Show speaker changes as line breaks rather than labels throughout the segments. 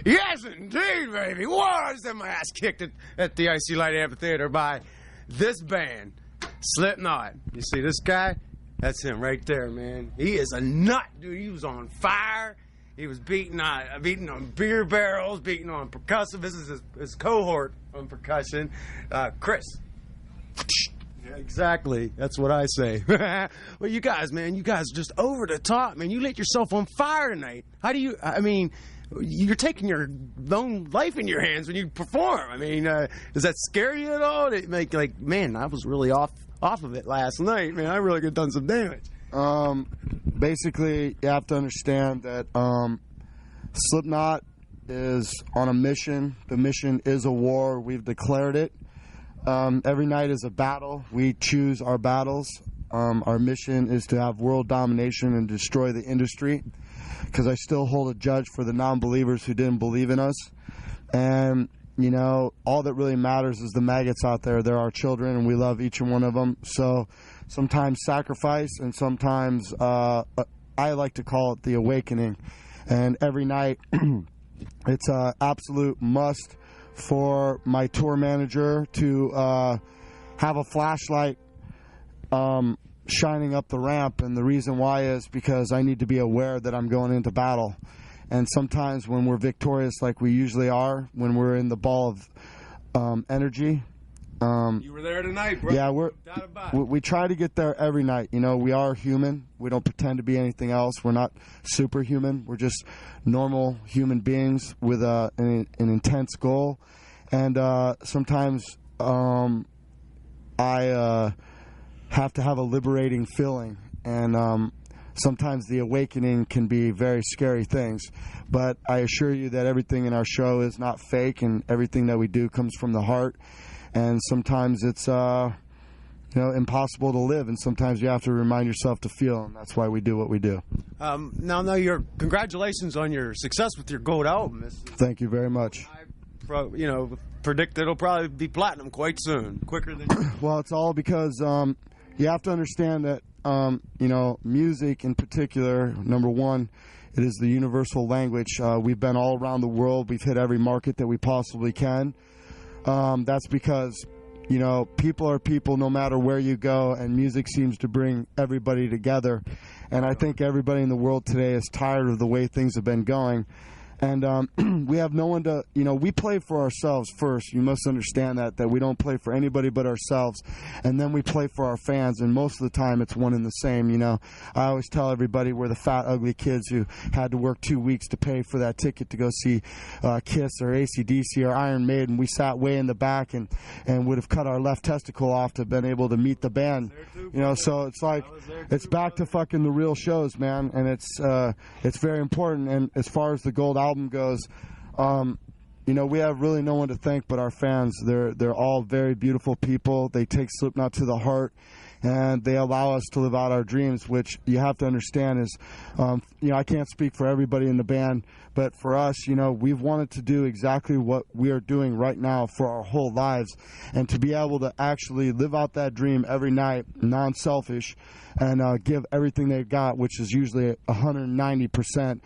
Yes, indeed, baby. Whoa, I just had my ass kicked at the IC Light Amphitheater by this band, Slipknot. You see this guy? That's him right there, man. He is a nut, dude. He was on fire. He was beating on beer barrels, beating on percussive. This is his cohort on percussion, Chris. Yeah, exactly. That's what I say. Well, you guys, man, you guys are just over the top, man. You lit yourself on fire tonight. How do you, I mean, you're taking your own life in your hands when you perform. I mean, does that scare you at all? It make like, man, I was really off of it last night, man. I really could have done some damage.
Basically, you have to understand that Slipknot is on a mission. The mission is a war. We've declared it. Every night is a battle. We choose our battles. Our mission is to have world domination and destroy the industry, because I still hold a judge for the non-believers who didn't believe in us. And, you know, all that really matters is the maggots out there. They're our children, and we love each and one of them. So sometimes sacrifice, and sometimes I like to call it the awakening. And every night it's an absolute must for my tour manager to have a flashlight shining up the ramp. And the reason why is because I need to be aware that I'm going into battle. And sometimes when we're victorious, like we usually are, when we're in the ball of energy.
You were there tonight, bro.
Yeah, we try to get there every night. You know, we are human. We don't pretend to be anything else. We're not superhuman. We're just normal human beings with an intense goal. And sometimes I have to have a liberating feeling. And sometimes the awakening can be very scary things. But I assure you that everything in our show is not fake, and everything that we do comes from the heart. And sometimes it's, impossible to live, and sometimes you have to remind yourself to feel, and that's why we do what we do.
Now, congratulations on your success with your gold album.
Thank you very much.
I, predict it'll probably be platinum quite soon, quicker than you.
Well, it's all because you have to understand that, music in particular, number one, it is the universal language. We've been all around the world. We've hit every market that we possibly can. That's because, people are people no matter where you go, and music seems to bring everybody together. And I think everybody in the world today is tired of the way things have been going. And we have no one to, we play for ourselves first. You must understand that we don't play for anybody but ourselves. And then we play for our fans, and most of the time it's one and the same, I always tell everybody we're the fat, ugly kids who had to work 2 weeks to pay for that ticket to go see Kiss or AC/DC or Iron Maiden. We sat way in the back and would have cut our left testicle off to have been able to meet the band. So it's like, it's back to fucking the real shows, man. And it's very important. And as far as the gold album goes, we have really no one to thank but our fans. They're all very beautiful people. They take Slipknot to the heart, and they allow us to live out our dreams, which you have to understand is, I can't speak for everybody in the band, but for us, we've wanted to do exactly what we are doing right now for our whole lives, and to be able to actually live out that dream every night, non-selfish, and give everything they've got, which is usually 190%.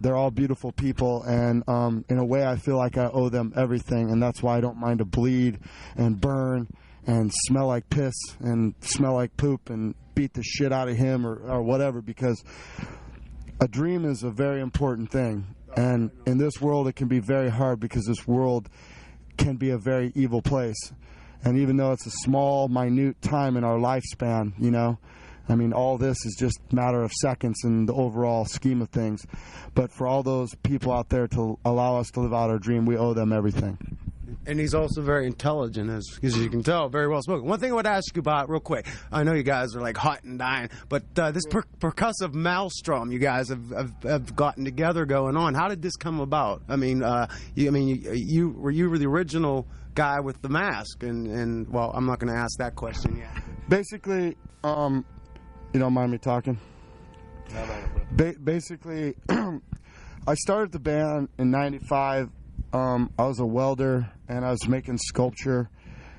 They're all beautiful people, and in a way I feel like I owe them everything, and that's why I don't mind to bleed and burn and smell like piss and smell like poop and beat the shit out of him or whatever, because a dream is a very important thing. And in this world it can be very hard, because this world can be a very evil place. And even though it's a small, minute time in our lifespan, all this is just a matter of seconds in the overall scheme of things. But for all those people out there to allow us to live out our dream, we owe them everything.
And he's also very intelligent, as you can tell, very well spoken. One thing I would ask you about real quick, I know you guys are like hot and dying, but this percussive maelstrom you guys have gotten together going on, how did this come about? You were the original guy with the mask, and well, I'm not going to ask that question yet.
Basically, you don't mind me talking? Basically, I started the band in '95. I was a welder, and I was making sculpture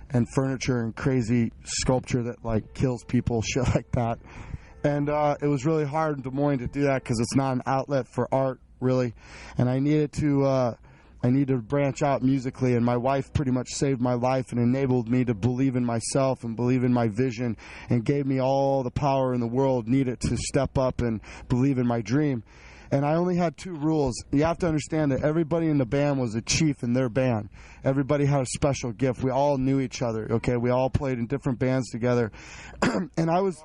and furniture and crazy sculpture that kills people, shit like that. And it was really hard in Des Moines to do that, because it's not an outlet for art really, and I needed to branch out musically, and my wife pretty much saved my life and enabled me to believe in myself and believe in my vision and gave me all the power in the world needed to step up and believe in my dream. And I only had 2 rules. You have to understand that everybody in the band was a chief in their band. Everybody had a special gift. We all knew each other, okay? We all played in different bands together. And I was...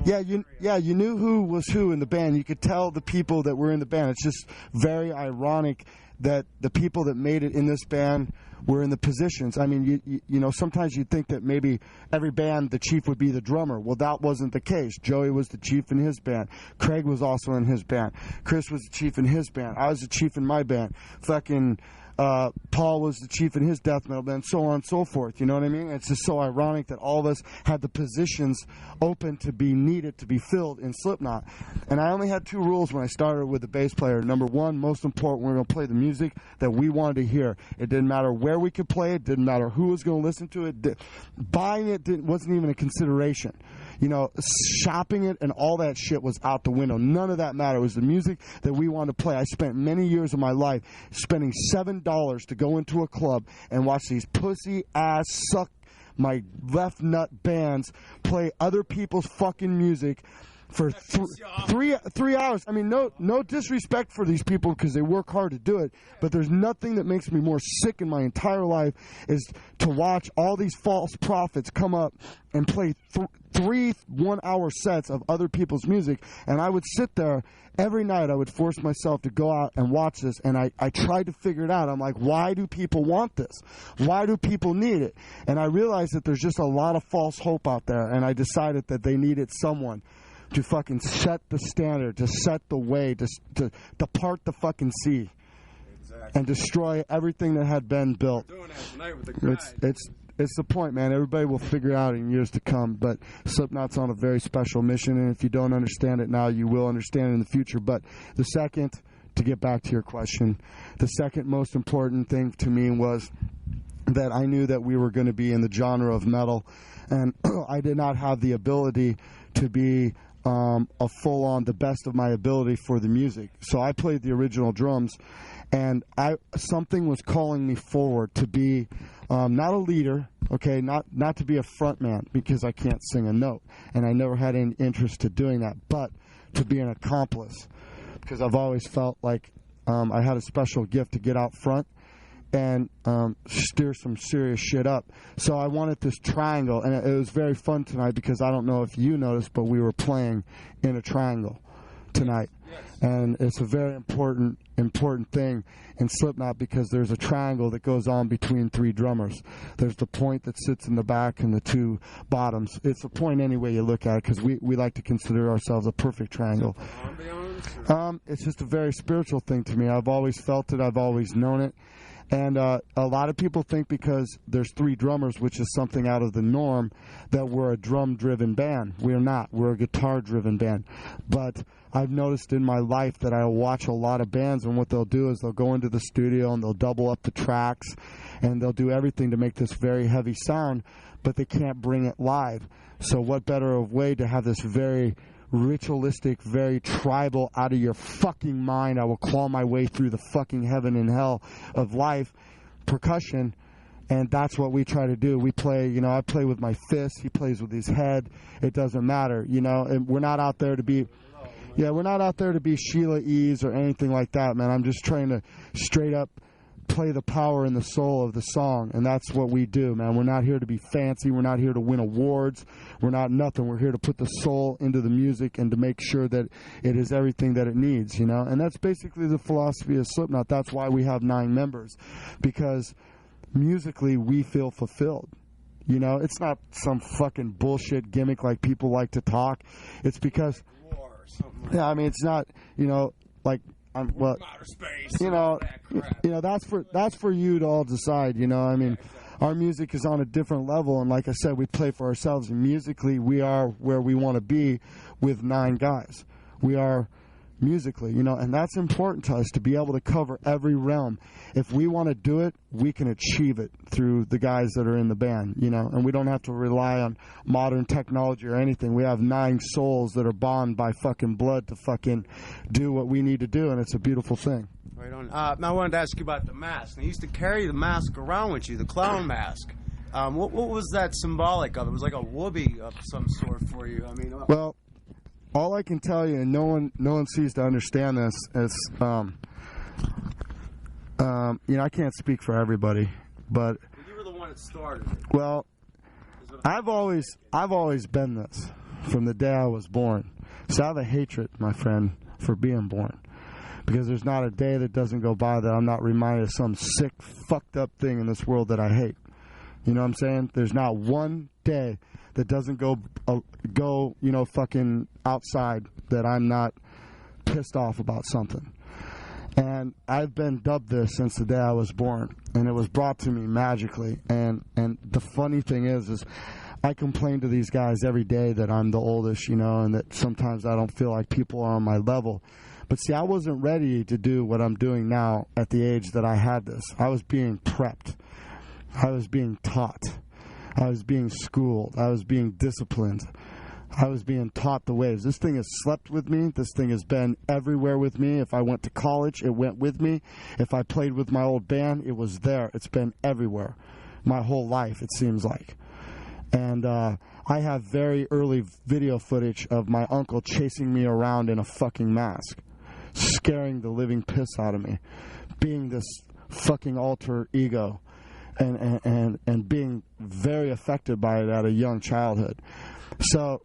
you knew who was who in the band. You could tell the people that were in the band. It's just very ironic that the people that made it in this band were in the positions. I mean, you know, sometimes you'd think that maybe every band the chief would be the drummer. Well, that wasn't the case. Joey was the chief in his band. Craig was also in his band. Chris was the chief in his band. I was the chief in my band. Fucking Paul was the chief in his death metal band, so on and so forth. You know what I mean? It's just so ironic that all of us had the positions open to be needed to be filled in Slipknot. And I only had 2 rules when I started with the bass player. Number 1, most important, we're going to play the music that we wanted to hear. It didn't matter where we could play it. Didn't matter who was going to listen to it. Buying it wasn't even a consideration. You know, shopping it and all that shit was out the window. None of that mattered. It was the music that we wanted to play. I spent many years of my life spending $7 to go into a club and watch these pussy-ass suck my left nut bands play other people's fucking music for 3 hours. I mean, no disrespect for these people because they work hard to do it, but there's nothing that makes me more sick in my entire life is to watch all these false prophets come up and play 3 one-hour sets of other people's music. And I would sit there every night. I would force myself to go out and watch this, and I tried to figure it out. I'm like, why do people want this? Why do people need it? And I realized that there's just a lot of false hope out there, and I decided that they needed someone to fucking set the standard, to set the way, to part the fucking sea, and destroy everything that had been built. It's the point, man. Everybody will figure out in years to come, but Slipknot's on a very special mission, and if you don't understand it now, you will understand it in the future. But the second, to get back to your question, the second most important thing to me was that I knew that we were going to be in the genre of metal, and I did not have the ability to be a full-on, the best of my ability for the music. So I played the original drums, and something was calling me forward to be not a leader, okay, not to be a front man because I can't sing a note, and I never had any interest to doing that, but to be an accomplice, because I've always felt like I had a special gift to get out front and steer some serious shit up. So I wanted this triangle, and it was very fun tonight because I don't know if you noticed, but we were playing in a triangle tonight. Yes. And it's a very important thing in Slipknot because there's a triangle that goes on between 3 drummers. There's the point that sits in the back and the 2 bottoms. It's a point any way you look at it because we like to consider ourselves a perfect triangle. It's just a very spiritual thing to me. I've always felt it. I've always known it. And a lot of people think because there's 3 drummers, which is something out of the norm, that we're a drum-driven band. We're not. We're a guitar-driven band. But I've noticed in my life that I watch a lot of bands, and what they'll do is they'll go into the studio and they'll double up the tracks, and they'll do everything to make this very heavy sound, but they can't bring it live. So what better a way to have this very ritualistic, very tribal, out of your fucking mind, I will claw my way through the fucking heaven and hell of life percussion, and that's what we try to do. We play, you know, I play with my fists, he plays with his head, it doesn't matter, you know, and we're not out there to be, we're not out there to be Sheila E's or anything like that, man. I'm just trying to straight up play the power and the soul of the song, and that's what we do, man. We're not here to be fancy. We're not here to win awards. We're not nothing. We're here to put the soul into the music and to make sure that it is everything that it needs, you know. And that's basically the philosophy of Slipknot. That's why we have 9 members, because musically we feel fulfilled. You know, it's not some fucking bullshit gimmick like people like to talk. It's because, I mean, it's not, you know, like, well, you know, that's for you to all decide. You know, I mean, our music is on a different level, and like I said, we play for ourselves. And musically, we are where we want to be with 9 guys. We are musically, you know, and that's important to us to be able to cover every realm. If we want to do it, we can achieve it through the guys that are in the band, you know, and we don't have to rely on modern technology or anything. We have 9 souls that are bonded by fucking blood to fucking do what we need to do, and it's a beautiful thing.
Right on. Now I wanted to ask you about the mask. You used to carry the mask around with you, the clown mask. What was that symbolic of? It was like a whoopee of some sort for you. I mean,
well, all I can tell you, and no one seems to understand this, is, you know, I can't speak for everybody, but
you were the one that started it.
Well, I've always been this from the day I was born. So I have a hatred, my friend, for being born, because there's not a day that doesn't go by that I'm not reminded of some sick, fucked up thing in this world that I hate. You know what I'm saying? There's not one day that doesn't go, you know, fucking outside that I'm not pissed off about something. And I've been dubbed this since the day I was born, and it was brought to me magically. And the funny thing is I complain to these guys every day that I'm the oldest, you know, and that sometimes I don't feel like people are on my level. But see, I wasn't ready to do what I'm doing now at the age that I had this. I was being prepped. I was being taught. I was being schooled. I was being disciplined. I was being taught the ways. This thing has slept with me. This thing has been everywhere with me. If I went to college, it went with me. If I played with my old band, it was there. It's been everywhere. My whole life, it seems like. And I have very early video footage of my uncle chasing me around in a fucking mask, scaring the living piss out of me, being this fucking alter ego, and being very affected by it at a young childhood. So,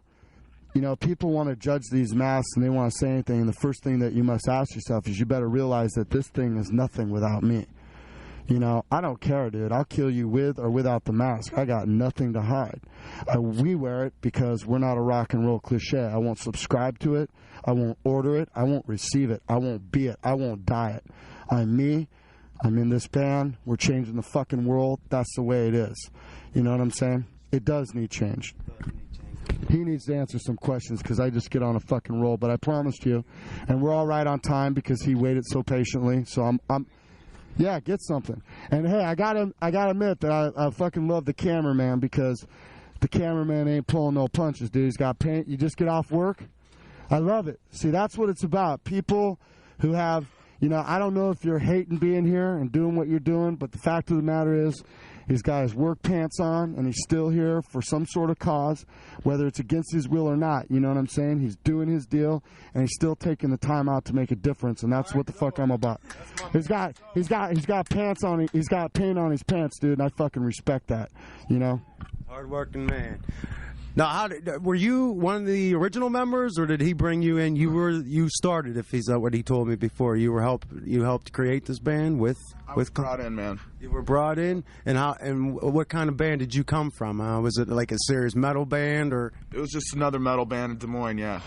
you know, people want to judge these masks and they want to say anything, and the first thing that you must ask yourself is you better realize that this thing is nothing without me. You know, I don't care, dude. I'll kill you with or without the mask. I got nothing to hide. We wear it because we're not a rock and roll cliche. I won't subscribe to it. I won't order it. I won't receive it. I won't be it. I won't die it. I'm me. I'm in this band. We're changing the fucking world. That's the way it is. You know what I'm saying? It does need change. He needs to answer some questions because I just get on a fucking roll. But I promised you, and we're all right on time because he waited so patiently. So yeah, get something. And hey, I gotta admit that I fucking love the cameraman because the cameraman ain't pulling no punches, dude. He's got paint. You just get off work. I love it. See, that's what it's about. People who have, you know, I don't know if you're hating being here and doing what you're doing, but the fact of the matter is, he's got his work pants on, and he's still here for some sort of cause, whether it's against his will or not. You know what I'm saying? He's doing his deal, and he's still taking the time out to make a difference, and that's what the fuck I'm about. He's got pants on. He's got paint on his pants, dude, and I fucking respect that. You know.
Hard-working man. Now, were you one of the original members, or did he bring you in? You started, if he's what he told me before. You helped create this band with.
I was brought in, man.
You were brought in, and what kind of band did you come from? Was it like a serious metal band, or?
It was just another metal band in Des Moines, yeah.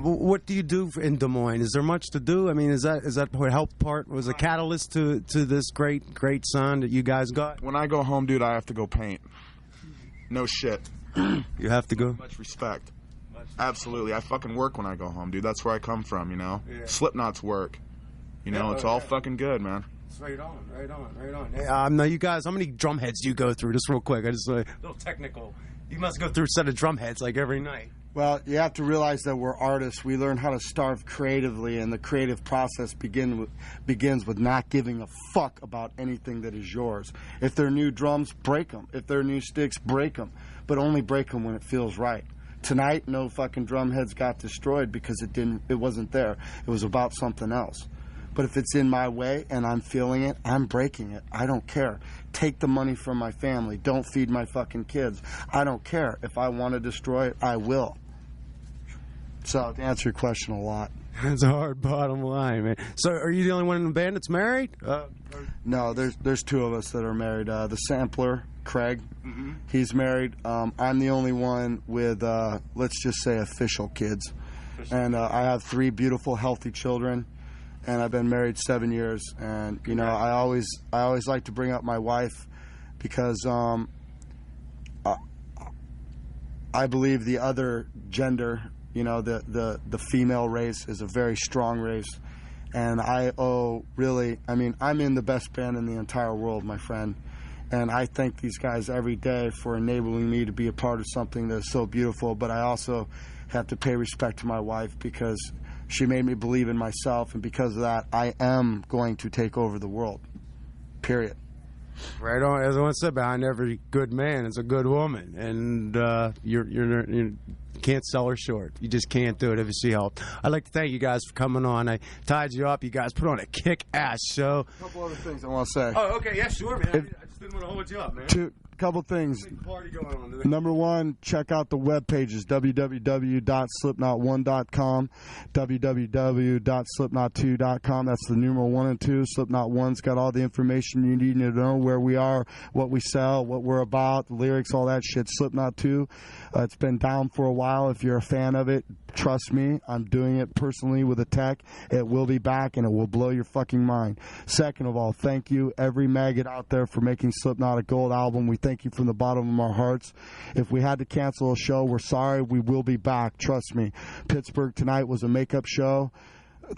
What do you do in Des Moines? Is there much to do? I mean, is that what helped part? Was a catalyst to this great sound that you guys got?
When I go home, dude, I have to go paint. No shit.
You have to go?
Much respect. Absolutely. I fucking work when I go home, dude. That's where I come from, you know? Yeah. Slipknot's work. You know, it's all fucking good, man.
Right on. Hey, now, you guys, how many drum heads do you go through? Just real quick. I just a little technical. You must go through a set of drum heads like every night.
Well, you have to realize that we're artists. We learn how to starve creatively, and the creative process begins with not giving a fuck about anything that is yours. If they're new drums, break them. If they're new sticks, break them. But only break them when it feels right. Tonight, no fucking drum heads got destroyed because it wasn't there. It was about something else. But if it's in my way and I'm feeling it, I'm breaking it. I don't care. Take the money from my family. Don't feed my fucking kids. I don't care. If I want to destroy it, I will. So, to answer your question a lot.
That's a hard bottom line, man. So, are you the only one in the band that's married?
No, there's two of us that are married. The sampler, Craig, he's married. I'm the only one with, let's just say, official kids. And I have 3 beautiful, healthy children. And I've been married 7 years. And, you know, I always like to bring up my wife because I believe the other gender, You know, the female race is a very strong race. And I owe really, I mean, I'm in the best band in the entire world, my friend. And I thank these guys every day for enabling me to be a part of something that's so beautiful. But I also have to pay respect to my wife because she made me believe in myself. And because of that, I am going to take over the world. Period.
Right on. As I said, behind every good man is a good woman. And you can't sell her short. You just can't do it if she helped. I'd like to thank you guys for coming on. I tied you up. You guys put on a kick-ass show.
A couple other things I want to say.
Oh, okay. Yeah, sure, man. I just didn't want to hold you up, man.
Couple things.
Big party going on today.
Number one, check out the web pages, www.slipknot1.com, www.slipknot2.com. That's the numeral 1 and 2. Slipknot 1's got all the information you need to know, where we are, what we sell, what we're about, the lyrics, all that shit. Slipknot 2, it's been down for a while. If you're a fan of it, trust me, I'm doing it personally with a tech. It will be back, and it will blow your fucking mind. Second of all, thank you, every maggot out there, for making Slipknot a gold album. We thank you from the bottom of our hearts. If we had to cancel a show, we're sorry. We will be back. Trust me. Pittsburgh tonight was a makeup show.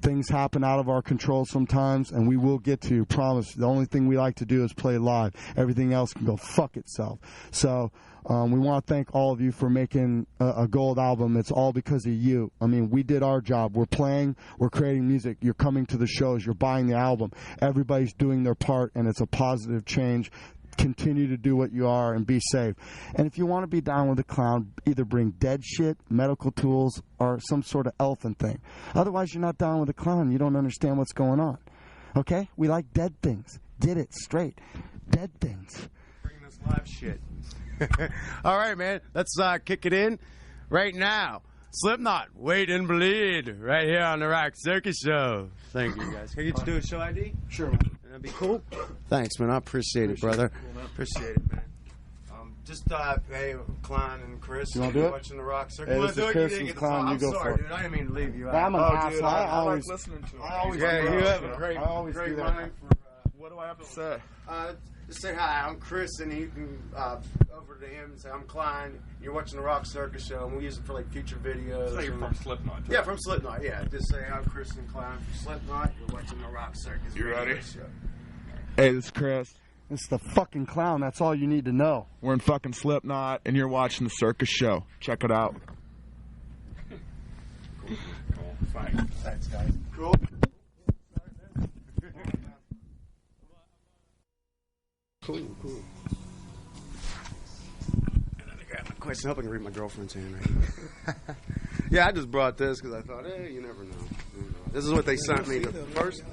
Things happen out of our control sometimes, and we will get to you. Promise. The only thing we like to do is play live. Everything else can go fuck itself. So we want to thank all of you for making a gold album. It's all because of you. I mean, we did our job. We're playing. We're creating music. You're coming to the shows. You're buying the album. Everybody's doing their part, and it's a positive change. Continue to do what you are and be safe. And if you want to be down with a clown, either bring dead shit, medical tools, or some sort of elephant thing. Otherwise, you're not down with a clown. You don't understand what's going on. Okay? We like dead things. Get it straight. Dead things.
Bring this live shit. All right, man. Let's kick it in right now. Slipknot, Wait and Bleed, right here on the Rock Circus Show. Thank you, guys. Can I get you to do a show ID?
Sure, man.
That'd be cool. Thanks, man. I appreciate it, brother. Appreciate it, man. Hey, Klein and Chris.
You want to do it?
Watching the Rock Circus.
Hey, this is Chris and Klein. You go for it.
Dude. I didn't mean to leave you out.
I'm an asshole.
Dude,
I
I
always
like listening to him.
You have a great
do that.
mind for.
What do I have to say?
Just say hi. I'm Chris, and you can over to him and say I'm Klein. You're watching the Rock Circus Show, and we use it for like future videos.
So you're from Slipknot.
Yeah, from Slipknot. Yeah, just say I'm Chris and Klein from Slipknot. You're watching the Rock Circus.
You ready?
Show.
Hey, this is Chris.
It's the fucking clown. That's all you need to know.
We're in fucking Slipknot, and you're watching the Circus Show. Check it out.
Cool. Fine.
Thanks, guys.
Cool.
Cool. And then I got my question. I hope I can read my girlfriend's handwriting. Yeah, I just brought this because I thought, hey, you never know. This is what they sent me the first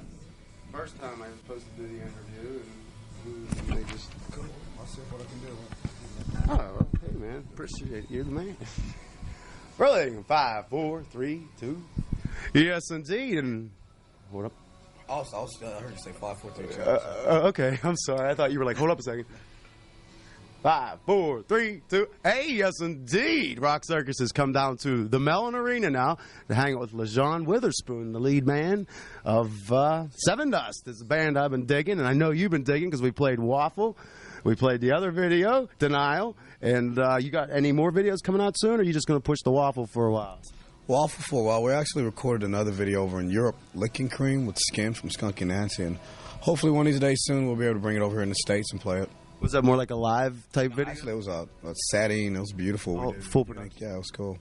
time I was supposed to do the interview, and they just.
I'll see what I can do.
Oh, hey man, appreciate it. You're the man. Really? 5, 4, 3, 2. Yes, indeed. And hold up.
I heard you say 5, 4, 3, 2.
Okay, I'm sorry. I thought you were like, hold up a second. 5, 4, 3, 2. Hey, yes, indeed. Rock Circus has come down to the Mellon Arena now to hang out with LaJean Witherspoon, the lead man of Sevendust. It's a band I've been digging, and I know you've been digging because we played Waffle. We played the other video, Denial. And you got any more videos coming out soon, or are you just going to push the Waffle for a while?
Waffle for a while. We actually recorded another video over in Europe, Licking Cream with Skin from Skunk and Nancy. And hopefully one of these days soon we'll be able to bring it over here in the States and play it.
Was that more like a live type video?
Actually, it was a setting. It was beautiful.
Oh, full production.
Yeah, it was cool.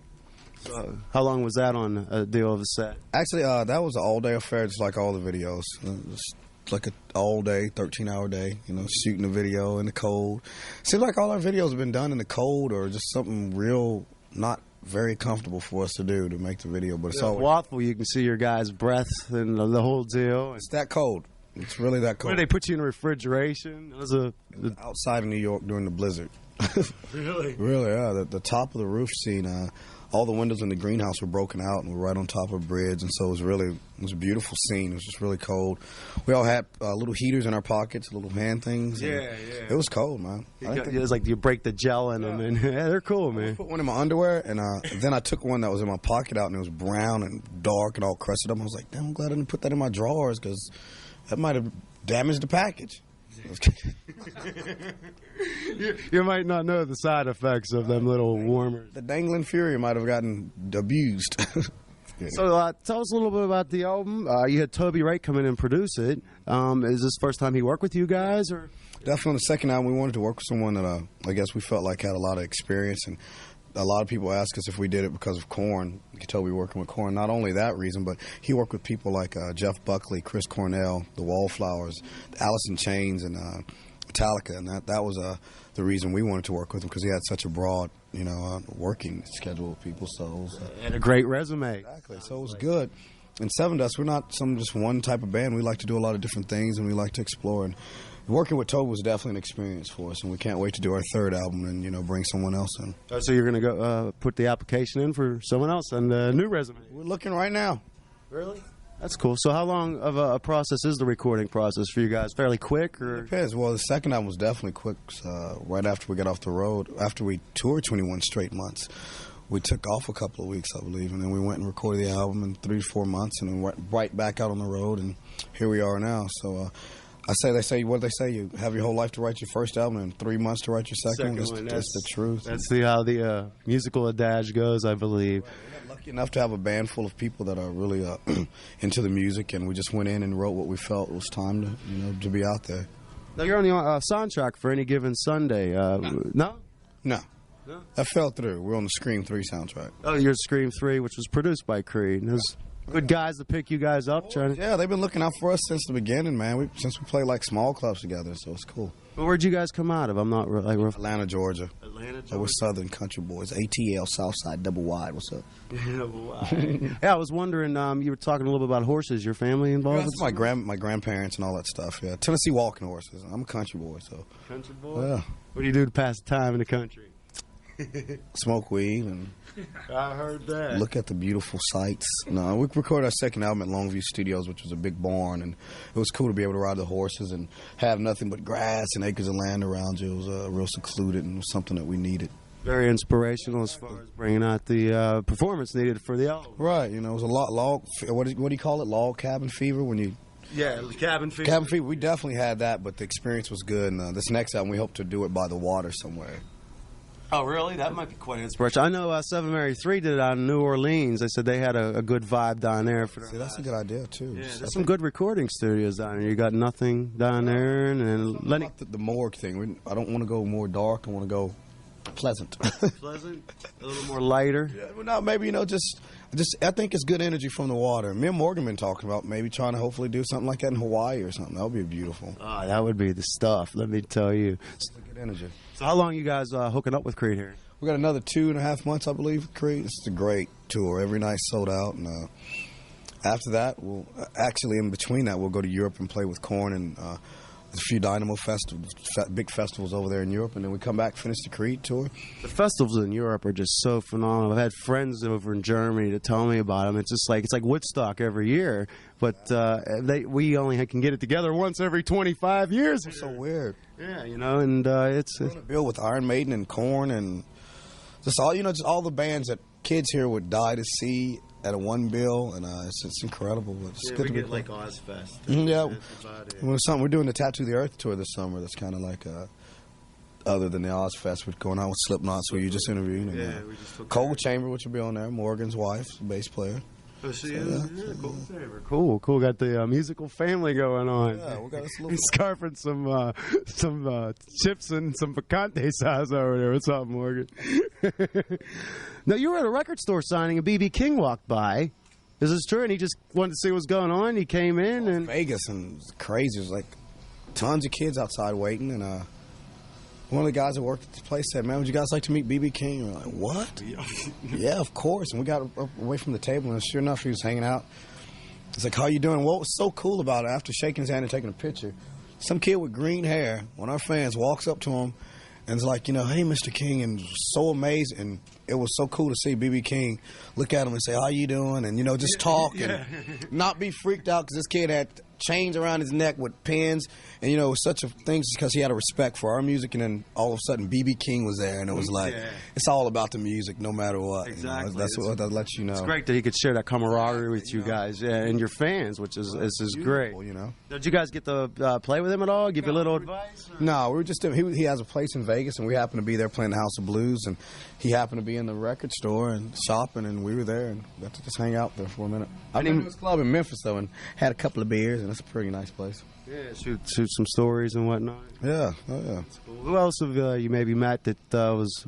So, how long was that on a deal of a set?
Actually, that was an all-day affair, just like all the videos. It's like an all-day, 13-hour day, shooting the video in the cold. Seems like all our videos have been done in the cold or just something real not very comfortable for us to do to make the video. But it's all
Waffle, you can see your guy's breath and the whole deal.
It's that cold. It's really that cold.
What, did they put you in refrigeration? It was
outside of New York during the blizzard.
Really?
Really, yeah. The top of the roof scene, all the windows in the greenhouse were broken out and we're right on top of a bridge, and so it was a beautiful scene. It was just really cold. We all had little heaters in our pockets, little hand things.
Yeah.
It was cold, man.
It was like you break the gel in them, and yeah, they're cool, man.
I put one in my underwear, and then I took one that was in my pocket out, and it was brown and dark and all crusted up. I was like, damn, I'm glad I didn't put that in my drawers because that might have damaged the package.
You might not know the side effects of them little warmers.
The Dangling Fury might have gotten abused. Yeah.
So tell us a little bit about the album. You had Toby Wright come in and produce it. Is this the first time he worked with you guys? Or
definitely on the second album, we wanted to work with someone that I guess we felt like had a lot of experience. And a lot of people ask us if we did it because of Korn. You could tell we were working with Korn. Not only that reason, but he worked with people like Jeff Buckley, Chris Cornell, the Wallflowers, Alice in Chains, and Metallica. And that was the reason we wanted to work with him, because he had such a broad, working schedule with people. So it was,
and a great resume.
Exactly. So it was good. And Sevendust, we're not just one type of band. We like to do a lot of different things, and we like to explore. And working with Toby was definitely an experience for us, and we can't wait to do our third album and bring someone else in.
So you're going to go put the application in for someone else and a new resume?
We're looking right now.
Really? That's cool. So how long of a process is the recording process for you guys? Fairly quick? Or?
It depends. Well, the second album was definitely quick. Right after we got off the road, after we toured 21 straight months, we took off a couple of weeks, I believe, and then we went and recorded the album in 3 to 4 months, and then went right back out on the road, and here we are now. So they say, what do they say? You have your whole life to write your first album and 3 months to write your second one. That's the truth.
That's how the musical adage goes, I believe.
We're lucky enough to have a band full of people that are really into the music, and we just went in and wrote what we felt was time to be out there.
Now you're on the soundtrack for Any Given Sunday. No?
No. That fell through. We're on the Scream 3 soundtrack.
Oh, you're Scream 3, which was produced by Creed. And there's good guys to pick you guys up.
Yeah, they've been looking out for us since the beginning, man. Since we played like small clubs together, so it's cool.
Well, where'd you guys come out of? I'm not like
Atlanta, Georgia.
Atlanta, Georgia.
So we're Southern country boys. ATL, Southside, double wide. What's up?
Double wide. Yeah, I was wondering. You were talking a little bit about horses. Your family involved?
Yeah, that's my grandparents and all that stuff. Yeah, Tennessee walking horses. I'm a country boy, so.
Country boy.
Yeah.
What do you do to pass the time in the country?
Smoke weed and
I heard that.
Look at the beautiful sights. No, we recorded our second album at Longview Studios, which was a big barn, and it was cool to be able to ride the horses and have nothing but grass and acres of land around you. It was real secluded, and it was something that we needed.
Very inspirational as far as bringing out the performance needed for the album.
Right, it was a log. What do you call it? Log cabin fever when you.
Yeah, cabin fever.
Cabin fever. We definitely had that, but the experience was good. And this next album, we hope to do it by the water somewhere.
Oh, really? That might be quite inspirational. I know Seven Mary 3 did it out in New Orleans. They said they had a good vibe down there.
See, that's a good idea, too.
Yeah, there's some good recording studios down there. You got Nothing down there. And Lenny.
The morgue thing. I don't want to go more dark. I want to go pleasant.
Pleasant? A little more lighter?
Yeah, well, no, maybe, just I think it's good energy from the water. Me and Morgan been talking about maybe trying to hopefully do something like that in Hawaii or something. That would be beautiful.
Oh, that would be the stuff, let me tell you.
It's good energy.
So how long you guys hooking up with Creed here?
We got another 2.5 months, I believe, with Creed. It's a great tour. Every night sold out. And after that, in between that, we'll go to Europe and play with Korn and a few Dynamo festivals, big festivals over there in Europe, and then we come back, finish the Creed tour.
The festivals in Europe are just so phenomenal. I've had friends over in Germany to tell me about them. It's just like Woodstock every year, but we only can get it together once every 25 years.
It's so weird.
Yeah, and it's
a bill with Iron Maiden and Korn and just all the bands that kids here would die to see at a one bill, and it's incredible. It's good to be
like Ozfest.
Yeah, we're doing the Tattoo the Earth tour this summer. That's kind of like other than the Ozfest, we're going out with Slipknot, so you just interviewed.
Yeah, we just took
Cold Chamber, which will be on there. Morgan's wife, bass player.
Oh, she is? Yeah, Cold Chamber. Cool. Got the musical family going on.
Yeah, we got this little.
He's scarfing some chips and some picante sauce over there. What's up, Morgan? Now, you were at a record store signing, and B.B. King walked by. Is this true? And he just wanted to see what's going on. He came in and
Vegas, and it was crazy. It was like tons of kids outside waiting, and one of the guys that worked at the place said, "Man, would you guys like to meet B.B. King?" And we're like, "What?" Yeah, of course. And we got away from the table, and sure enough, he was hanging out. It's like, "How you doing?" What was so cool about it, after shaking his hand and taking a picture, some kid with green hair, one of our fans, walks up to him and is like, "Hey, Mr. King," and so amazed, and it was so cool to see B.B. King look at him and say, "How you doing?" and just talk and not be freaked out, because this kid had chains around his neck with pins, and you know, it was such a thing because he had a respect for our music, and then all of a sudden BB King was there, and it was like it's all about the music, no matter what.
Exactly.
You know? That's what that lets you know.
It's great that he could share that camaraderie with you guys, and your fans, which is great.
You know.
Did you guys get to play with him at all? Give you a little advice?
No, we were just he has a place in Vegas, and we happened to be there playing the House of Blues, and he happened to be in the record store and shopping, and we were there and got to just hang out there for a minute. I been to his club in Memphis though, and had a couple of beers, and it's a pretty nice place.
Yeah, shoot some stories and whatnot.
Yeah, oh yeah.
Cool. Who else have you maybe met that was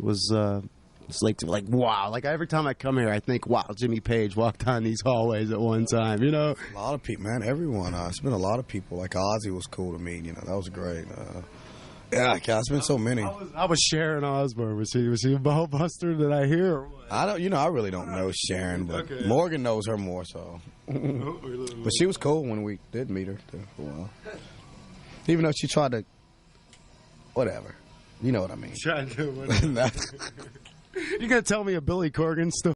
it's like wow? Like every time I come here, I think wow, Jimmy Page walked down these hallways at one time. You know,
a lot of people, man. Everyone. It's been a lot of people. Like Ozzy was cool to meet. You know, that was great. Yeah, it's been so many.
I was Sharon Osbourne. Was he a ball buster? Did I hear? Or what?
I don't. You know, I really don't know Sharon, but Morgan knows her more. So, but she was cool when we did meet her too, for a while. Even though she tried to, whatever. You know what I mean.
Tried to do whatever. You gonna tell me a Billy Corgan story?